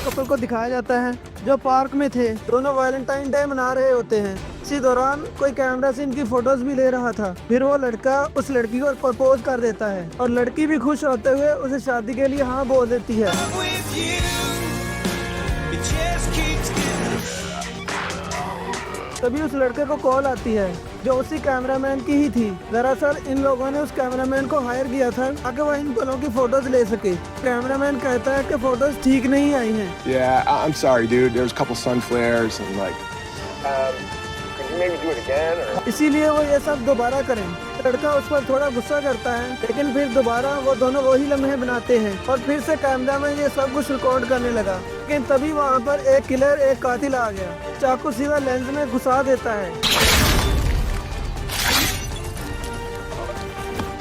Couple को दिखाया जाता है जो पार्क में थे। दोनों वैलेंटाइन डे मना रहे होते हैं। इसी दौरान कोई कैमरा से इनकी फोटोज भी ले रहा था। फिर वो लड़का उस लड़की को प्रपोज कर देता है और लड़की भी खुश होते हुए उसे शादी के लिए हाँ बोल देती है। तभी उस लड़के को कॉल आती है जो उसी कैमरामैन की ही थी। दरअसल इन लोगों ने उस कैमरामैन को हायर किया था ताकि वह इन पलों की फोटोज ले सके। कैमरामैन कहता है कि फोटोज ठीक नहीं आई हैं। Yeah, I'm sorry, dude. There was a couple sun flares and like. Could you maybe do it again or? इसीलिए वो ये सब दोबारा करें। लड़का उस पर थोड़ा गुस्सा करता है, लेकिन फिर दोबारा वो दोनों वही लम्हे बनाते हैं और फिर से कैमरा में ये सब कुछ रिकॉर्ड करने लगा। लेकिन तभी वहाँ पर एक किलर, एक कातिल आ गया। चाकू सीधा लेंस में घुसा देता है।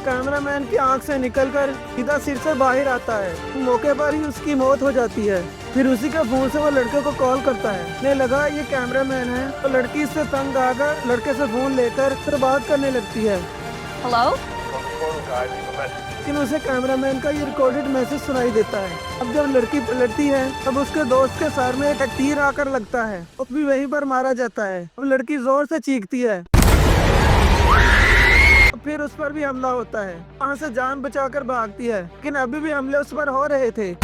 कैमरामैन की आंख से निकलकर सीधा सिर से बाहर आता है। मौके पर ही उसकी मौत हो जाती है। फिर उसी के फोन से वो लड़के को कॉल करता है। ने लगा ये कैमरामैन है, तो लड़की इससे तंग आकर लड़के से फोन लेकर फिर बात करने लगती है। Hello? लेकिन उसे कैमरामैन का ये रिकॉर्डेड मैसेज सुनाई देता है। अब जब लड़की पलटती है तब उसके दोस्त के सर में एक तीर आकर लगता है। वो भी वहीं पर मारा जाता है। अब लड़की जोर से चीखती है। फिर उस पर भी हमला होता है। वहाँ से जान बचाकर भागती है, लेकिन अभी भी हमले उस पर हो रहे थे।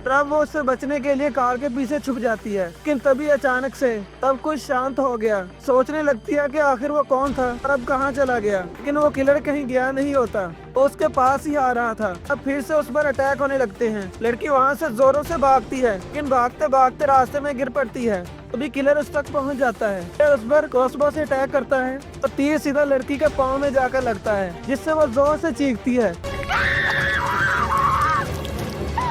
तब वो उससे बचने के लिए कार के पीछे छुप जाती है, लेकिन तभी अचानक से सब कुछ शांत हो गया। सोचने लगती है कि आखिर वो कौन था और अब कहाँ चला गया। लेकिन वो किलर कहीं गया नहीं होता, वो उसके पास ही आ रहा था। अब फिर से उस पर अटैक होने लगते हैं। लड़की वहाँ से जोरों से भागती है, लेकिन भागते भागते रास्ते में गिर पड़ती है। तभी किलर उस तक पहुंच जाता है। फिर उस पर क्रॉसबो से अटैक करता है और तीर सीधा लड़की के पाँव में जाकर लगता है, जिससे वो जोर से चीखती है।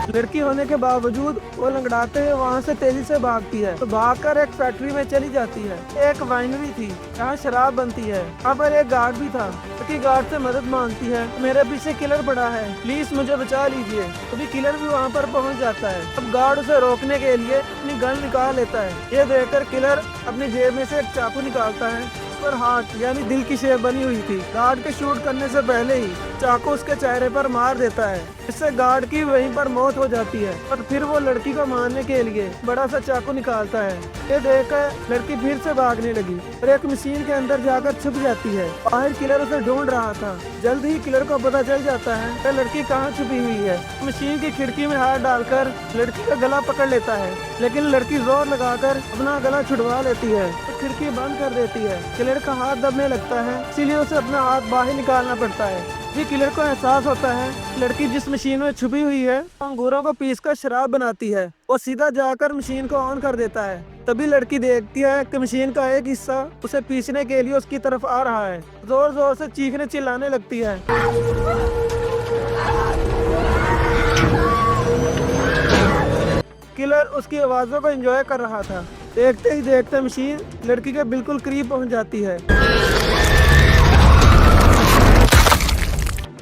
लड़की होने के बावजूद वो लंगड़ाते हुए वहाँ से तेजी से भागती है। तो भागकर एक फैक्ट्री में चली जाती है। एक वाइनरी थी जहाँ शराब बनती है। वहाँ पर एक गार्ड भी था। लड़की गार्ड से मदद मांगती है, मेरे पीछे किलर पड़ा है, प्लीज मुझे बचा लीजिए। तभी किलर भी वहाँ पर पहुँच जाता है। अब गार्ड उसे रोकने के लिए अपनी गन निकाल लेता है। ये देखकर किलर अपनी जेब में से एक चाकू निकालता है। पर हाथ यानी दिल की शेप बनी हुई थी। गार्ड के शूट करने से पहले ही चाकू उसके चेहरे पर मार देता है। इससे गार्ड की वहीं पर मौत हो जाती है। और फिर वो लड़की को मारने के लिए बड़ा सा चाकू निकालता है। ये देखकर लड़की फिर से भागने लगी और एक मशीन के अंदर जाकर छुप जाती है। बाहर किलर उसे ढूंढ रहा था। जल्द ही किलर को पता चल जाता है कि लड़की कहाँ छुपी हुई है। मशीन की खिड़की में हाथ डालकर लड़की का गला पकड़ लेता है, लेकिन लड़की जोर लगाकर अपना गला छुड़वा लेती है तो खिड़की बंद कर देती है। किलर का हाथ दबने लगता है, इसीलिए उसे अपना हाथ बाहर निकालना पड़ता है। ये किलर को एहसास होता है लड़की जिस मशीन में छुपी हुई है अंगूरों को पीसकर शराब बनाती है। वो सीधा जाकर मशीन को ऑन कर देता है। तभी लड़की देखती है कि मशीन का एक हिस्सा उसे पीसने के लिए उसकी तरफ आ रहा है। जोर जोर से चीखने चिल्लाने लगती है। किलर उसकी आवाजों को एंजॉय कर रहा था। देखते ही देखते मशीन लड़की के बिल्कुल करीब पहुंच जाती है।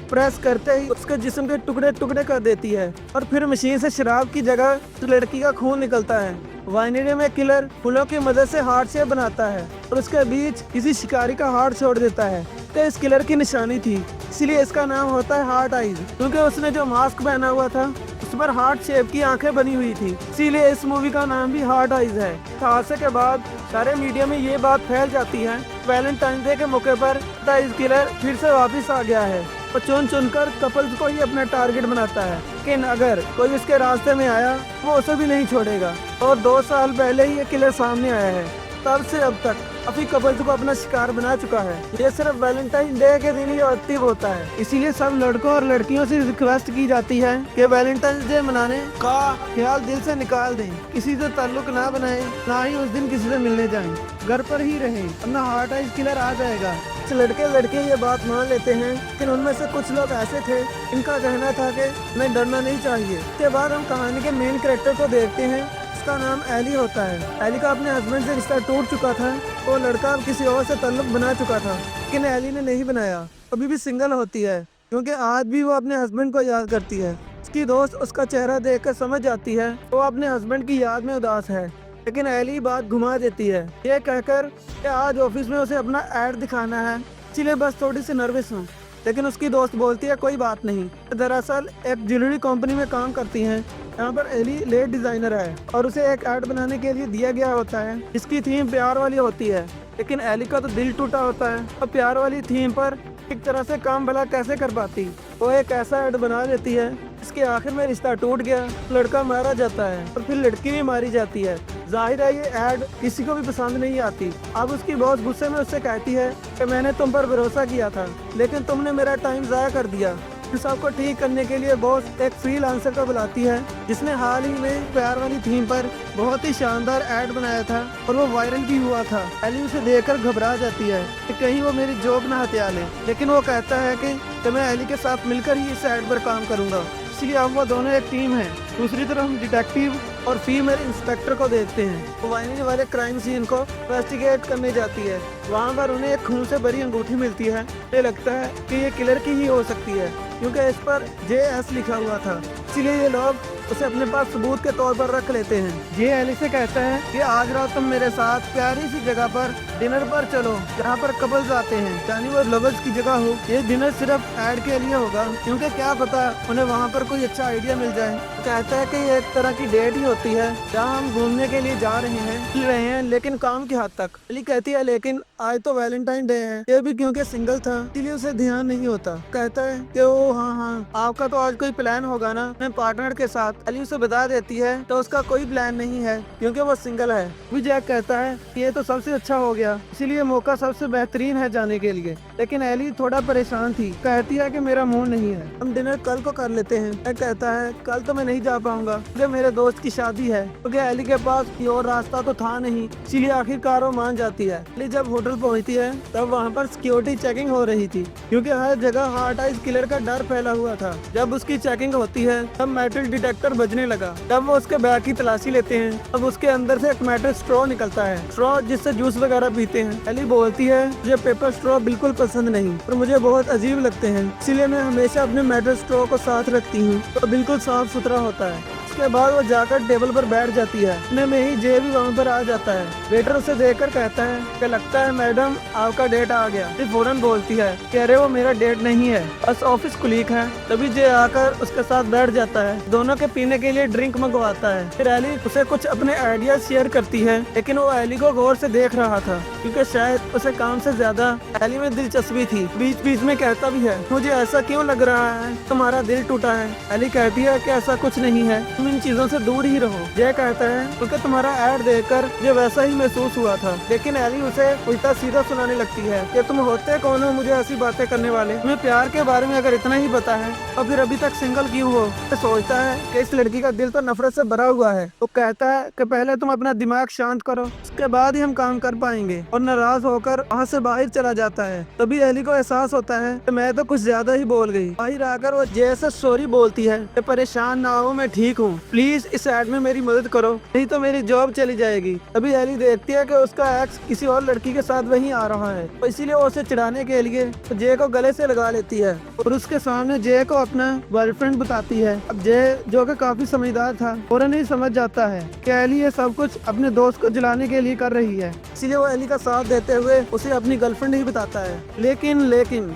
प्रेस करते ही उसके जिस्म के टुकड़े टुकड़े कर देती है और फिर मशीन से शराब की जगह लड़की का खून निकलता है। वाइनरी में किलर फूलों की मदद से हार्ट शेप बनाता है और उसके बीच किसी शिकारी का हार्ट छोड़ देता है। तो इस किलर की निशानी थी, इसीलिए इसका नाम होता है हार्ट आइज, क्योंकि उसने जो मास्क पहना हुआ था उस पर हार्ट शेप की आंखें बनी हुई थी। इसीलिए इस मूवी का नाम भी हार्ट आइज है। हादसे के बाद सारे मीडिया में ये बात फैल जाती है वैलेंटाइन डे के मौके पर इस किलर फिर से वापस आ गया है और चुन चुनकर कपल्स को ही अपना टारगेट बनाता है। लेकिन अगर कोई इसके रास्ते में आया वो उसे भी नहीं छोड़ेगा। और 2 साल पहले ही ये किलर सामने आया है, तब से अब तक काफी कपल्स को अपना शिकार बना चुका है। ये सिर्फ वैलेंटाइन डे के दिन ही एक्टिव होता है। इसीलिए सब लड़कों और लड़कियों से रिक्वेस्ट की जाती है कि वैलेंटाइन डे मनाने का ख्याल दिल से निकाल दें, किसी से ताल्लुक ना बनाएं, ना ही उस दिन किसी से मिलने जाएं, घर पर ही रहें, अपना हार्ट आइज किलर आ जाएगा। लड़के लड़के ये बात मान लेते हैं, लेकिन उनमें से कुछ लोग ऐसे थे इनका कहना था कि हमें डरना नहीं चाहिए। इसके बाद हम कहानी के मेन कैरेक्टर को देखते हैं। इसका नाम एली होता है। एली का अपने हस्बैंड से रिश्ता टूट चुका था। वो लड़का किसी और से ताल्लुक बना चुका था, लेकिन एली ने नहीं बनाया। अभी भी सिंगल होती है, क्योंकि आज भी वो अपने हस्बैंड को याद करती है। उसकी दोस्त उसका चेहरा देखकर समझ जाती है वो अपने हस्बैंड की याद में उदास है, लेकिन एली बात घुमा देती है ये कहकर कि आज ऑफिस में उसे अपना ऐड दिखाना है, इसलिए बस थोड़ी सी नर्वस हूँ। लेकिन उसकी दोस्त बोलती है कोई बात नहीं, दरअसल एक ज्वेलरी कंपनी में काम करती हैं यहाँ पर एली लेट डिजाइनर है और उसे एक ऐड बनाने के लिए दिया गया होता है जिसकी थीम प्यार वाली होती है, लेकिन एली का तो दिल टूटा होता है और प्यार वाली थीम पर एक तरह से काम भला कैसे कर पाती। वो एक ऐसा ऐड बना लेती है इसके आखिर में रिश्ता टूट गया, लड़का मारा जाता है और फिर लड़की भी मारी जाती है। जाहिर है ये ऐड किसी को भी पसंद नहीं आती। अब उसकी बॉस गुस्से में उससे कहती है कि मैंने तुम पर भरोसा किया था लेकिन तुमने मेरा टाइम ज़ाया कर दिया। इस सबको ठीक करने के लिए बॉस एक फ्रीलांसर को बुलाती है जिसने हाल ही में प्यार वाली थीम पर बहुत ही शानदार ऐड बनाया था और वो वायरल भी हुआ था। एली उसे देखकर घबरा जाती है कि कहीं वो मेरी जॉब ना हत्या ले, लेकिन वो कहता है कि मैं एली के साथ मिलकर ही इस ऐड पर काम करूंगा। इसलिए अब वो दोनों एक टीम है। दूसरी तरफ हम डिटेक्टिव और फीमेल इंस्पेक्टर को देखते हैं। वो वाइनिंग वाले क्राइम सीन को इन्वेस्टिगेट करने जाती है। वहाँ पर उन्हें एक खून से भरी अंगूठी मिलती है। ये लगता है कि ये किलर की ही हो सकती है क्योंकि इस पर JS लिखा हुआ था, इसलिए ये लोग उसे अपने पास सबूत के तौर पर रख लेते हैं। ये एली से कहता है कि आज रात तुम मेरे साथ प्यारी सी जगह पर डिनर पर चलो जहाँ पर कपल्स आते हैं, यानी वो लवर्स की जगह हो। ये डिनर सिर्फ ऐड के लिए होगा क्योंकि क्या पता उन्हें वहाँ पर कोई अच्छा आइडिया मिल जाए। कहता है कि ये एक तरह की डेट ही होती है जहाँ हम घूमने के लिए जा रहे हैं लेकिन काम के हद तक। एली कहती है लेकिन आज तो वैलेंटाइन डे है, ये भी क्योंकि सिंगल था इसलिए उसे ध्यान नहीं होता। कहता है कि ओ हाँ आपका तो आज कोई प्लान होगा ना अपने पार्टनर के साथ। एली उसे बता देती है तो उसका कोई प्लान नहीं है क्योंकि वो सिंगल है। भी जैक कहता है कि ये तो सबसे अच्छा हो गया, इसीलिए मौका सबसे बेहतरीन है जाने के लिए। लेकिन एली थोड़ा परेशान थी, कहती है कि मेरा मूड नहीं है, हम डिनर कल को कर लेते हैं। जैक कहता है कल तो मैं नहीं जा पाऊंगा क्योंकि मेरे दोस्त की शादी है, क्योंकि एली के पास कोई और रास्ता तो था नहीं, इसीलिए आखिरकार वो मान जाती है। एली जब होटल पहुंचती है तब वहाँ पर सिक्योरिटी चेकिंग हो रही थी क्योंकि हर जगह हार्ट आइज किलर का डर फैला हुआ था। जब उसकी चेकिंग होती है तब मेटल डिटेक्टर बजने लगा। तब वो उसके बैग की तलाशी लेते हैं। अब उसके अंदर से एक मेटल स्ट्रॉ निकलता है, स्ट्रॉ जिससे जूस वगैरह पीते हैं। एली बोलती है मुझे पेपर स्ट्रॉ बिल्कुल पसंद नहीं और मुझे बहुत अजीब लगते हैं, इसीलिए मैं हमेशा अपने मेटल स्ट्रॉ को साथ रखती हूँ तो बिल्कुल साफ सुथरा होता है। उसके बाद वो जाकर टेबल पर बैठ जाती है। इतने में ही जे भी वहाँ पर आ जाता है। वेटर उसे देखकर कहता है कि लगता है मैडम आपका डेट आ गया। ये फौरन बोलती है कि अरे वो मेरा डेट नहीं है, बस ऑफिस कुलीग है। तभी जे आकर उसके साथ बैठ जाता है, दोनों के पीने के लिए ड्रिंक मंगवाता है। फिर एली उसे कुछ अपने आइडिया शेयर करती है, लेकिन वो एली को गौर से देख रहा था क्योंकि शायद उसे काम से ज्यादा एली में दिलचस्पी थी। बीच बीच में कहता भी है मुझे ऐसा क्यों लग रहा है तुम्हारा दिल टूटा है। एली कहती है कि ऐसा कुछ नहीं है, तुम इन चीजों से दूर ही रहो। जय कहता है क्योंकि तुम्हारा ऐड देखकर मुझे वैसा ही महसूस हुआ था। लेकिन एली उसे उल्टा सीधा सुनाने लगती है कि तुम होते कौन हो मुझे ऐसी बातें करने वाले, तुम्हें प्यार के बारे में अगर इतना ही पता है और फिर अभी तक सिंगल क्यों हो। तो सोचता है कि इस लड़की का दिल तो नफरत से भरा हुआ है। वो कहता है कि पहले तुम अपना दिमाग शांत करो, उसके बाद ही हम काम कर पाएंगे, और नाराज होकर वहाँ से बाहर चला जाता है। तभी एली को एहसास होता है कि मैं तो कुछ ज्यादा ही बोल गई। बाहर आकर वो जय से सॉरी बोलती है कि परेशान ना हो, मैं ठीक हूँ, प्लीज इस ऐड में मेरी मदद करो नहीं तो मेरी जॉब चली जाएगी। तभी एली देखती है कि उसका एक्स किसी और लड़की के साथ वहीं आ रहा है, तो इसीलिए वो उसे चिढ़ाने के लिए जय को गले से लगा लेती है और उसके सामने जय को अपना बॉयफ्रेंड बताती है। अब जय जो कि काफी समझदार था फौरन ही समझ जाता है कि एली ये सब कुछ अपने दोस्त को जलाने के लिए कर रही है, इसीलिए वो एली का साथ देते हुए उसे अपनी गर्लफ्रेंड ही बताता है। लेकिन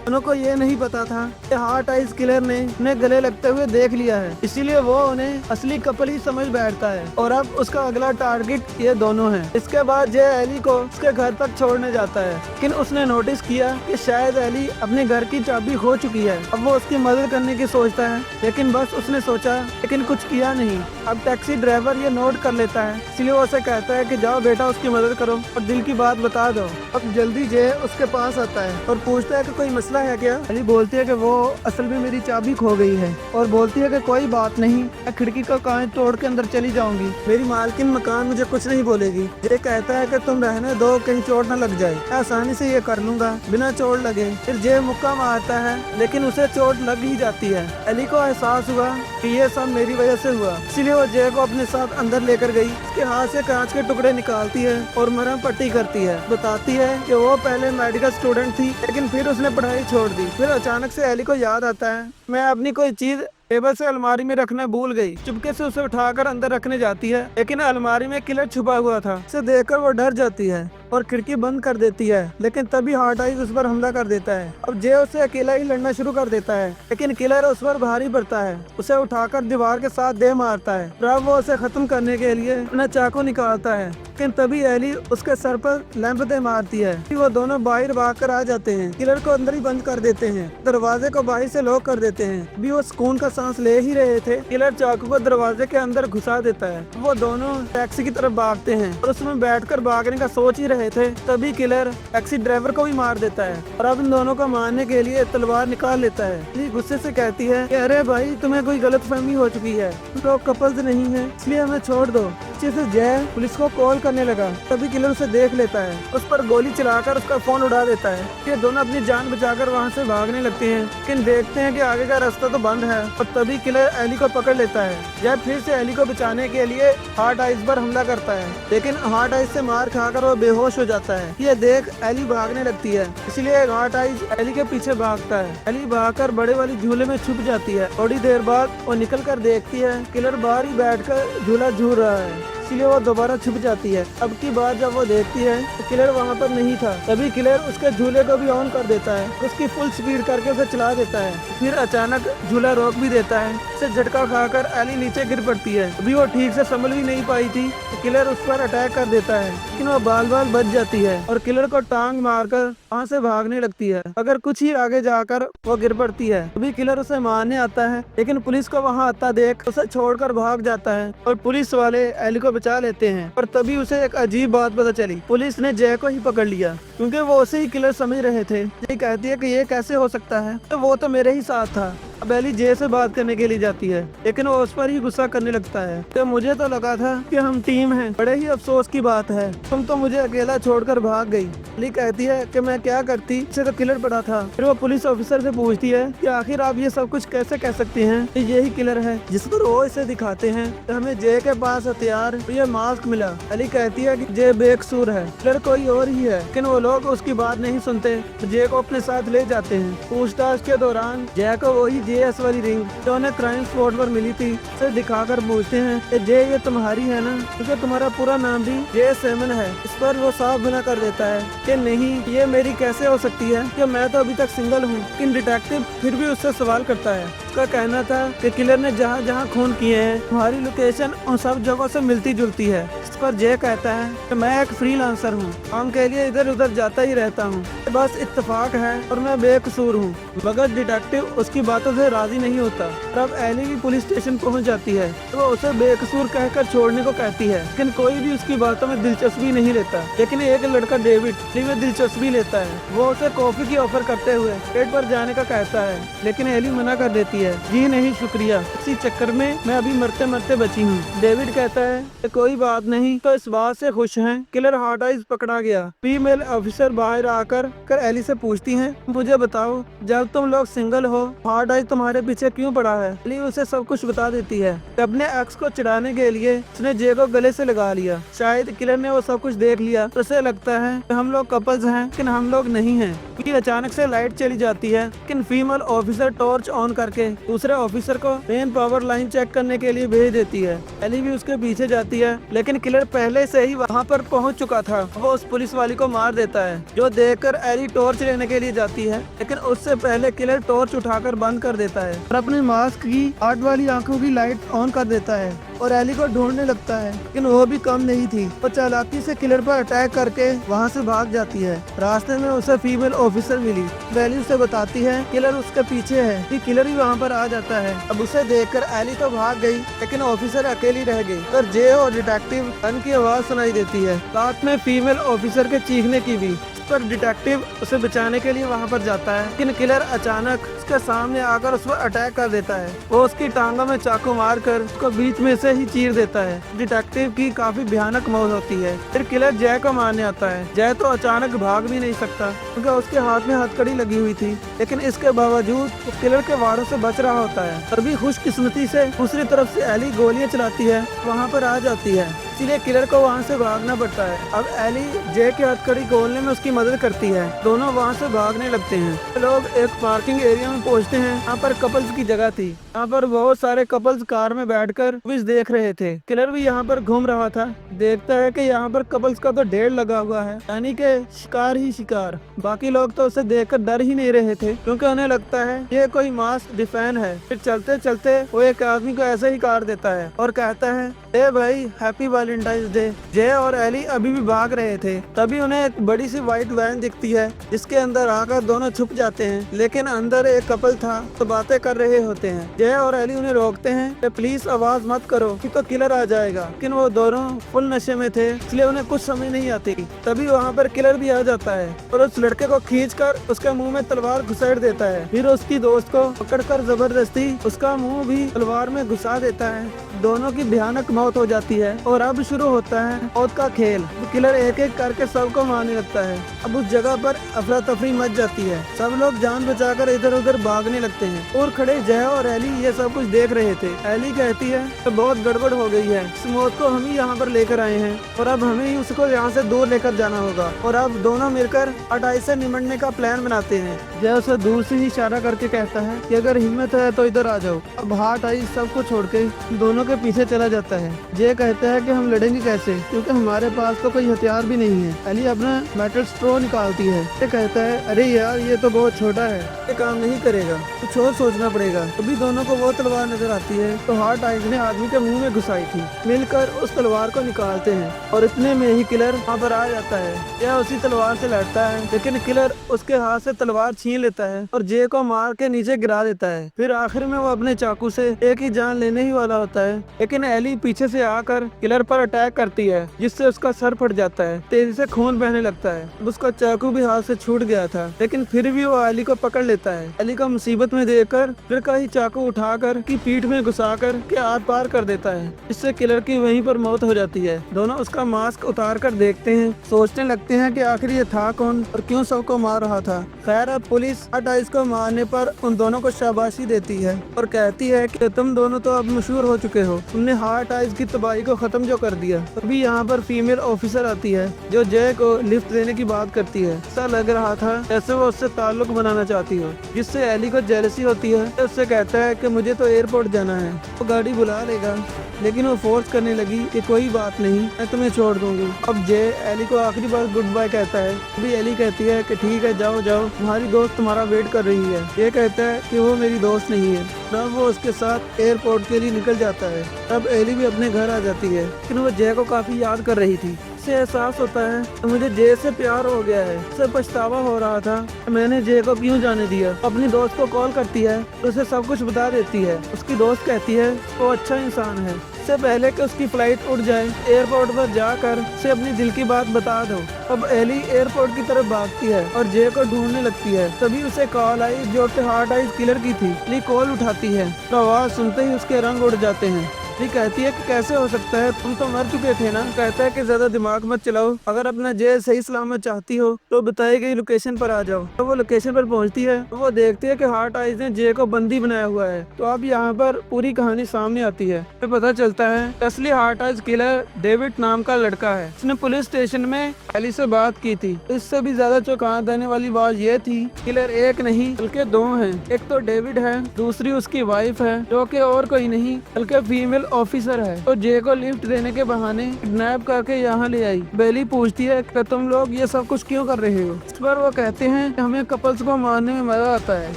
उनको ये नहीं पता था कि हार्ट आइज किलर ने उन्हें गले लगते हुए देख लिया है, इसीलिए वो उन्हें असली कपल ही समझ बैठता है और अब उसका अगला टारगेट ये दोनों है। इसके बाद जय एली को उसके घर तक छोड़ने जाता है, लेकिन उसने नोटिस किया कि शायद एली अपने घर की चाबी खो चुकी है। अब वो उसकी मदद करने की सोचता है, लेकिन बस उसने सोचा लेकिन कुछ किया नहीं। अब टैक्सी ड्राइवर ये नोट कर लेता है, इसलिए वो उसे कहता है कि जाओ बेटा उसकी मदद करो और दिल की बात बता दो। अब जल्दी जय उसके पास आता है और पूछता है कि कोई मसला है क्या। एली बोलती है कि वो असल में मेरी चाबी खो गई है और बोलती है कि कोई बात नहीं, मैं खिड़की का कांच तोड़ के अंदर चली जाऊंगी, मेरी मालकिन मकान मुझे कुछ नहीं बोलेगी। ये कहता है कि तुम रहने दो, कहीं चोट न लग जाए, आसानी से ये कर लूंगा बिना चोट लगे। फिर जय मुक्का मारता है लेकिन उसे चोट लग ही जाती है। एली को एहसास हुआ कि ये सब मेरी वजह से हुआ, इसलिए वो जय को अपने साथ अंदर लेकर गई। उसके हाथ से कांच के टुकड़े निकालती है और मरहम पट्टी करती है। बताती है कि वो पहले मेडिकल स्टूडेंट थी लेकिन फिर उसने पढ़ाई छोड़ दी। फिर अचानक से एली को याद आता है मैं अपनी कोई चीज टेबल से अलमारी में रखना भूल गई। चुपके से उसे उठाकर अंदर रखने जाती है, लेकिन अलमारी में किलर छुपा हुआ था। इसे देखकर वो डर जाती है और खिड़की बंद कर देती है, लेकिन तभी हार्ड आइज उस पर हमला कर देता है। अब जे उसे अकेला ही लड़ना शुरू कर देता है, लेकिन किलर उस पर भारी पड़ता है, उसे उठाकर दीवार के साथ दे मारता है। अब वो उसे खत्म करने के लिए अपना चाकू निकालता है, लेकिन तभी एली उसके सर पर लैंप दे मारती है। वो दोनों बाहर भागकर आ जाते हैं, किलर को अंदर ही बंद कर देते हैं, दरवाजे को बाहर से लॉक कर देते हैं। अभी वो सुकून का सांस ले ही रहे थे, किलर चाकू को दरवाजे के अंदर घुसा देता है। वो दोनों टैक्सी की तरफ भागते हैं और उसमें बैठकर भागने का सोच ही रहे थे, तभी किलर टैक्सी ड्राइवर को भी मार देता है और अब इन दोनों को मारने के लिए तलवार निकाल लेता है। एली गुस्से से कहती है कि अरे भाई, तुम्हें कोई गलतफहमी हो चुकी है, तुम लोग कपल्स नहीं है, इसलिए हमें छोड़ दो। पीछे से जय पुलिस को कॉल करने लगा, तभी किलर उसे देख लेता है, उस पर गोली चलाकर उसका फोन उड़ा देता है। ये दोनों अपनी जान बचाकर वहाँ से भागने लगते हैं, लेकिन देखते हैं कि आगे का रास्ता तो बंद है और तभी किलर एली को पकड़ लेता है। जय फिर से एली को बचाने के लिए हार्ड आइज पर हमला करता है, लेकिन हार्ड आइज से मार खाकर वो बेहोश हो जाता है। ये देख एली भागने लगती है, इसलिए हार्ड आइज एली के पीछे भागता है। एली भागकर बड़े वाली झूले में छुप जाती है। थोड़ी देर बाद वो निकल कर देखती है किलर बाहर ही बैठकर झूला झूल रहा है, इसलिए वो दोबारा छुप जाती है। अब की बार जब वो देखती है तो किलर वहाँ पर नहीं था, तभी किलर उसके झूले को भी ऑन कर देता है, उसकी फुल स्पीड करके उसे चला देता है। फिर अचानक झूला रोक भी देता है, उसे झटका खाकर एली नीचे गिर पड़ती है। अभी वो ठीक से संभल भी नहीं पाई थी तो किलर उस पर अटैक कर देता है, लेकिन वो बाल बाल बच जाती है और किलर को टांग मारकर वहाँ से भागने लगती है। अगर कुछ ही आगे जाकर वो गिर पड़ती है, अभी किलर उसे मारने आता है, लेकिन पुलिस को वहाँ आता देख उसे छोड़कर भाग जाता है और पुलिस वाले एली को बचा लेते हैं। पर तभी उसे एक अजीब बात पता चली, पुलिस ने जय को ही पकड़ लिया, क्योंकि वो उसे ही किलर समझ रहे थे। जय कहती है कि ये कैसे हो सकता है, तो वो तो मेरे ही साथ था। अब एली जय से बात करने के लिए जाती है, लेकिन वो उस पर ही गुस्सा करने लगता है। तो मुझे तो लगा था कि हम टीम हैं, बड़े ही अफसोस की बात है, तुम तो मुझे अकेला छोड़कर भाग गई। एली कहती है कि मैं क्या करती, इसे तो किलर पड़ा था। फिर वो पुलिस ऑफिसर से पूछती है कि आखिर आप ये सब कुछ कैसे कह सकती हैं, यही किलर है जिस पर वो इसे दिखाते हैं। तो हमें जय के पास हथियार और ये मास्क मिला। एली कहती है कि जय बेकसूर है, किलर कोई और ही है, लेकिन वो लोग उसकी बात नहीं सुनते, जय को अपने साथ ले जाते हैं। पूछताछ के दौरान जय को वही जेएस वाली रिंग जो उन्हें क्राइम स्पॉट पर मिली थी उसे दिखाकर पूछते हैं कि जय ये तुम्हारी है ना, क्योंकि तुम्हारा पूरा नाम भी जय सेमन है। इस पर वो साफ बना कर देता है कि नहीं, ये मेरी कैसे हो सकती है, कि मैं तो अभी तक सिंगल हूँ। लेकिन डिटेक्टिव फिर भी उससे सवाल करता है। उसका कहना था कि किलर ने जहाँ जहाँ खून किए हैं तुम्हारी लोकेशन उन सब जगहों से मिलती जुलती है। इस पर जय कहता है कि मैं एक फ्रीलांसर हूँ, काम के लिए इधर उधर जाता ही रहता हूँ, बस इत्तेफाक है और मैं बेकसूर हूँ। मगर डिटेक्टिव उसकी बातों से राजी नहीं होता। तब एली भी पुलिस स्टेशन पहुँच जाती है तो वो उसे बेकसूर कहकर छोड़ने को कहती है, लेकिन कोई भी उसकी बातों में दिलचस्पी नहीं लेता। लेकिन एक लड़का डेविड में दिलचस्पी लेता है, वो उसे कॉफी की ऑफर करते हुए पेट पर जाने का कहता है, लेकिन एली मना कर देती है, जी नहीं शुक्रिया, इसी चक्कर में मैं अभी मरते मरते बची हूँ। डेविड कहता है कि कोई बात नहीं, तो इस बात से खुश हैं किलर हार्ड आइज पकड़ा गया। फीमेल ऑफिसर बाहर आकर एली से पूछती हैं, मुझे बताओ जब तुम लोग सिंगल हो हार्ड आइज तुम्हारे पीछे क्यों पड़ा है। एली उसे सब कुछ बता देती है। अपने एक्स को चिढ़ाने के लिए उसने जे को गले से लगा लिया। शायद किलर ने वो सब कुछ देख लिया तो उसे लगता है कि हम लोग कपल्स हैं, लेकिन हम लोग नहीं हैं। अचानक से लाइट चली जाती है, लेकिन फीमेल ऑफिसर टॉर्च ऑन करके दूसरे ऑफिसर को मेन पावर लाइन चेक करने के लिए भेज देती है। एली भी उसके पीछे जाती है, लेकिन किलर पहले से ही वहाँ पर पहुँच चुका था। वो उस पुलिस वाली को मार देता है, जो देखकर एली टॉर्च लेने के लिए जाती है, लेकिन उससे पहले किलर टॉर्च उठाकर बंद कर देता है और अपने मास्क की आर्ट वाली आंखों की लाइट ऑन कर देता है और एली को ढूंढने लगता है, लेकिन वो भी कम नहीं थी। वो चालाकी से किलर पर अटैक करके वहाँ से भाग जाती है। रास्ते में उसे फीमेल ऑफिसर मिली। एली उसे बताती है किलर उसके पीछे है, कि किलर भी वहाँ पर आ जाता है। अब उसे देखकर एली तो भाग गई, लेकिन ऑफिसर अकेली रह गई और जे और डिटेक्टिव गन की आवाज सुनाई देती है, साथ में फीमेल ऑफिसर के चीखने की भी। पर डिटेक्टिव उसे बचाने के लिए वहां पर जाता है, लेकिन किलर अचानक उसके सामने आकर उस पर अटैक कर देता है। वो उसकी टांगों में चाकू मारकर उसको बीच में से ही चीर देता है। डिटेक्टिव की काफी भयानक मौत होती है। फिर किलर जय को मारने आता है। जय तो अचानक भाग भी नहीं सकता, क्योंकि उसके हाथ में हथकड़ी लगी हुई थी, लेकिन इसके बावजूद वो किलर के वारों से बच रहा होता है। तभी खुशकिस्मती से दूसरी तरफ से एली गोलियां चलाती है, वहाँ पर आ जाती है, इसीलिए किलर को वहाँ से भागना पड़ता है। अब एली जय की हथकड़ी खोलने में उसकी मदद करती है। दोनों वहाँ से भागने लगते हैं। लोग एक पार्किंग एरिया में में पहुंचते हैं, यहाँ पर कपल्स की जगह थी। यहाँ पर बहुत सारे कपल्स कार में बैठकर मूवीज देख रहे थे। किलर भी यहाँ पर घूम रहा था। देखता है कि यहाँ पर कपल्स का तो ढेर लगा हुआ है, यानी कि शिकार ही शिकार। बाकी लोग तो उसे देखकर डर ही नहीं रहे थे, क्योंकि उन्हें लगता है ये कोई मास डिफेन है। फिर चलते चलते वो एक आदमी को ऐसे ही कार देता है और कहता है, ए भाई हैप्पी वैलेंटाइंस डे। जय और एली अभी भी भाग रहे थे, तभी उन्हें एक बड़ी सी व्हाइट वैन दिखती है, जिसके अंदर आकर दोनों छुप जाते हैं। लेकिन अंदर एक कपल था तो बातें कर रहे होते हैं। जय और एली उन्हें रोकते हैं कि प्लीज आवाज मत करो कि तो किलर आ जाएगा। लेकिन वो दोनों फुल नशे में थे, इसलिए उन्हें कुछ समझ नहीं आती। तभी वहाँ पर किलर भी आ जाता है और उस लड़के को खींचकर उसके मुंह में तलवार घुसेड़ देता है। फिर उसकी दोस्त को पकड़कर जबरदस्ती उसका मुंह भी तलवार में घुसा देता है। दोनों की भयानक मौत हो जाती है और अब शुरू होता है मौत का खेल। किलर एक एक करके सबको मारने लगता है। अब उस जगह पर अफरा तफरी मच जाती है। सब लोग जान बचाकर इधर उधर भागने लगते हैं और खड़े जय और एली ये सब कुछ देख रहे थे। एली कहती है तो बहुत गड़बड़ हो गई है, इस मौत को हम ही यहाँ पर लेकर आए हैं और अब हमें ही उसको यहाँ से दूर लेकर जाना होगा। और अब दोनों मिलकर अटाई से निमटने का प्लान बनाते हैं। जय उसे दूर से ही इशारा करके कहता है कि अगर हिम्मत है तो इधर आ जाओ। अब हाथ आई सब कुछ छोड़ के दोनों के पीछे चला जाता है। जय कहता है कि हम लड़ेंगे कैसे, क्योंकि हमारे पास तो कोई हथियार भी नहीं है। एली अपना मेटल स्ट्रॉ निकालती है। ये कहता है अरे यार ये तो बहुत छोटा है, ये काम नहीं करेगा, कुछ और सोचना पड़ेगा। अभी दोनों को वो तलवार नजर आती है तो हार्ट आइज ने आदमी के मुंह में घुसाई थी। मिलकर उस तलवार को निकालते हैं और इतने में ही किलर वहाँ पर आ जाता है। यह उसी तलवार से लड़ता है, लेकिन किलर उसके हाथ से तलवार छीन लेता है और जय को मार के नीचे गिरा देता है। फिर आखिर में वो अपने चाकू से एक ही जान लेने ही वाला होता है, लेकिन एली पीछे से आकर किलर पर अटैक करती है, जिससे उसका सर फट जाता है। तेजी से खून बहने लगता है। उसका चाकू भी हाथ से छूट गया था, लेकिन फिर भी वो एली को पकड़ लेता है। एली को मुसीबत में देखकर फिर का ही चाकू उठाकर की पीठ में घुसाकर के आर पार कर देता है, इससे किलर की वहीं पर मौत हो जाती है। दोनों उसका मास्क उतार कर देखते हैं, सोचने लगते हैं कि आखिर ये था कौन और क्यों सबको मार रहा था। खैर अब पुलिस अटाइस को मारने पर उन दोनों को शाबाशी देती है और कहती है कि तुम दोनों तो अब मशहूर हो चुके हो, तुमने हार्ट आइज की तबाही को खत्म जो कर दिया। अभी यहाँ पर फीमेल ऑफिसर आती है जो जय को लिफ्ट देने की बात करती है। ऐसा लग रहा था जैसे वो उससे ताल्लुक बनाना चाहती हो, जिससे एली को जेलसी होती है। उससे कहता है कि मुझे तो एयरपोर्ट जाना है, वो गाड़ी बुला लेगा, लेकिन वो फोर्स करने लगी कि कोई बात नहीं मैं तुम्हें छोड़ दूंगी। अब जय एली को आखिरी बार गुड बाय कहता है। अभी एली कहती है कि ठीक है जाओ जाओ, तुम्हारी दोस्त तुम्हारा वेट कर रही है। ये कहता है कि वो मेरी दोस्त नहीं है। तब वो उसके साथ एयरपोर्ट के लिए निकल जाता है। तब एली भी अपने घर आ जाती है, लेकिन वो जय को काफी याद कर रही थी। उसे एहसास होता है कि मुझे जय से प्यार हो गया है। उसे पछतावा हो रहा था कि मैंने जय को क्यों जाने दिया। अपनी दोस्त को कॉल करती है तो उसे सब कुछ बता देती है। उसकी दोस्त कहती है वो अच्छा इंसान है, इससे पहले कि उसकी फ्लाइट उड़ जाए एयरपोर्ट पर जाकर उसे अपनी दिल की बात बता दो। अब एली एयरपोर्ट की तरफ भागती है और जय को ढूंढने लगती है। तभी उसे कॉल आई जो कि हार्ट आइज किलर की थी। एली कॉल उठाती है तो आवाज सुनते ही उसके रंग उड़ जाते हैं। ये कहती है कि कैसे हो सकता है, तुम तो मर चुके थे ना। कहता है कि ज्यादा दिमाग मत चलाओ, अगर अपना जय सही सलामत चाहती हो तो बताई गई लोकेशन पर आ जाओ। तो वो लोकेशन पर पहुंचती है तो वो देखती है कि हार्ट आइज ने जय को बंदी बनाया हुआ है। तो अब यहाँ पर पूरी कहानी सामने आती है। फिर पता चलता है असली हार्ट आइज किलर डेविड नाम का लड़का है। उसने पुलिस स्टेशन में एली से बात की थी। इससे भी ज्यादा चौंका देने वाली बात ये थी, किलर एक नहीं बल्कि दो हैं। एक तो डेविड है, दूसरी उसकी वाइफ है जो कि और कोई नहीं बल्कि फीमेल ऑफिसर है। तो जय को लिफ्ट देने के बहाने किडनैप करके यहाँ ले आई। बेली पूछती है कि तुम लोग ये सब कुछ क्यों कर रहे हो। इस पर वो कहते हैं कि हमें कपल्स को मारने में मजा आता है,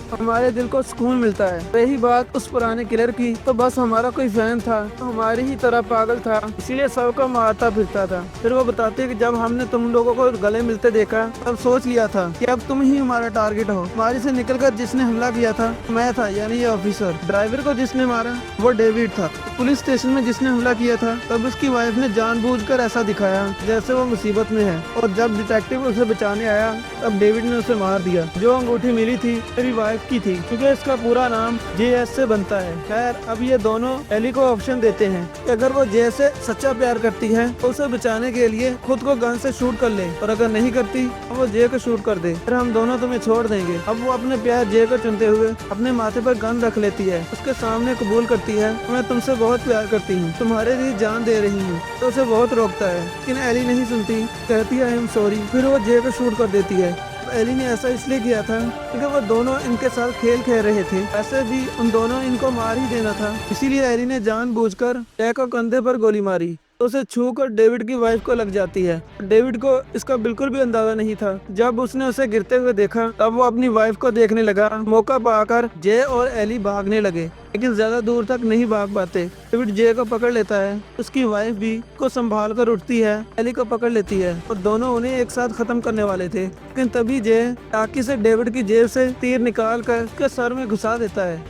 हमारे दिल को सुकून मिलता है। रही बात उस पुराने किलर की, तो बस हमारा कोई फैन था तो हमारी ही तरह पागल था, इसीलिए सबको मारता फिरता था। फिर वो बताते हैं कि जब हमने तुम लोगों को गले मिलते देखा तब सोच लिया था कि अब तुम ही हमारा टारगेट हो। हमारे से निकलकर जिसने हमला किया था मैं था, यानी ये ऑफिसर। ड्राइवर को जिसने मारा वो डेविड था। पुलिस स्टेशन में जिसने हमला किया था तब उसकी वाइफ ने जानबूझकर ऐसा दिखाया जैसे वो मुसीबत में है, और जब डिटेक्टिव उसे बचाने आया तब डेविड ने उसे मार दिया। जो अंगूठी मिली थी मेरी वाइफ की थी, क्योंकि इसका पूरा नाम JS से बनता है। खैर अब ये दोनों एली को ऑप्शन देते हैं कि अगर वो जय से सच्चा प्यार करती है तो उसे बचाने के लिए खुद को गन से शूट कर ले, और अगर नहीं करती तो वो जय को शूट कर दे, फिर हम दोनों तुम्हें छोड़ देंगे। अब वो अपने प्यार जय को चुनते हुए अपने माथे पर गन रख लेती है, उसके सामने कबूल करती है मैं तुमसे बहुत प्यार करती हूँ, तुम्हारे लिए जान दे रही हूँ। तो उसे बहुत रोकता है, लेकिन एली नहीं सुनती, कहती है आई एम सॉरी। फिर वो जय को शूट कर देती है। एली ने ऐसा इसलिए किया था क्योंकि वो दोनों इनके साथ खेल खेल रहे थे। ऐसे भी उन दोनों इनको मार ही देना था, इसीलिए एली ने जानबूझकर जय को कंधे पर गोली मारी तो उसे छू कर डेविड की वाइफ को लग जाती है। डेविड को इसका बिल्कुल भी अंदाजा नहीं था। जब उसने उसे गिरते हुए देखा तब वो अपनी वाइफ को देखने लगा। मौका पाकर जय और एली भागने लगे, लेकिन ज्यादा दूर तक नहीं भाग पाते। डेविड जय को पकड़ लेता है, उसकी वाइफ भी को संभाल कर उठती है, एली को पकड़ लेती है और दोनों उन्हें एक साथ खत्म करने वाले थे। लेकिन तभी जय टाकी से डेविड की जेब से तीर निकाल कर उसके सर में घुसा देता है,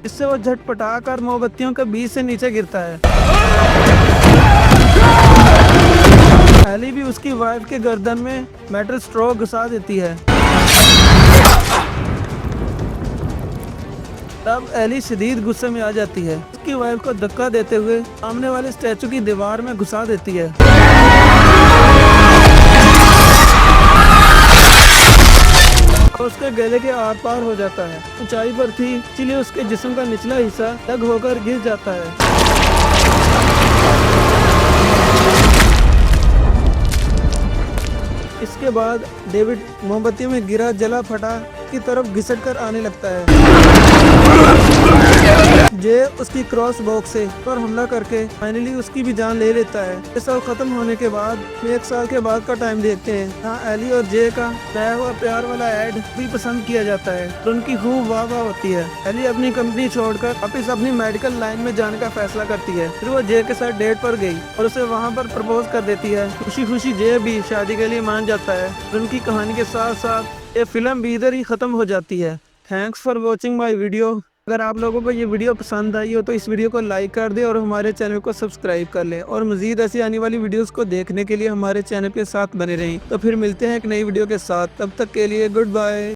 इससे वो झटपटा कर मोमबत्तियों के बीच से नीचे गिरता है। एली भी उसकी वाइफ के गर्दन में मेटल स्ट्रॉ घुसा देती है। तब एली शदीद गुस्से में आ जाती है, उसकी वाइफ को धक्का देते हुए सामने वाले स्टैचू की दीवार में घुसा देती है। उसके गले के आर पार हो जाता है। ऊंचाई पर थी इसलिए उसके जिस्म का निचला हिस्सा अलग होकर गिर जाता है। इसके बाद डेविड मोमबत्ती में गिरा जला फटा की तरफ घिसट कर आने लगता है। जे उसकी क्रॉस बॉक्स से पर हमला करके फाइनली उसकी भी जान ले लेता है। ये सब खत्म होने के बाद 1 साल के बाद का टाइम देखते हैं। यहाँ एली और जे का नया हुआ प्यार वाला एड भी पसंद किया जाता है और उनकी खूब वाह वाह होती है। एली अपनी कंपनी छोड़कर वापिस अपनी मेडिकल लाइन में जाने का फैसला करती है। फिर वो जे के साथ डेट पर गई और उसे वहाँ पर प्रपोज कर देती है। खुशी खुशी जे भी शादी के लिए मान जाता है। उनकी कहानी के साथ साथ ये फिल्म भी इधर ही खत्म हो जाती है। Thanks for watching my video. अगर आप लोगों को ये वीडियो पसंद आई हो तो इस वीडियो को लाइक कर दें और हमारे चैनल को सब्सक्राइब कर लें और मजीद ऐसी आने वाली वीडियोस को देखने के लिए हमारे चैनल के साथ बने रहें। तो फिर मिलते हैं एक नई वीडियो के साथ, तब तक के लिए गुड बाय।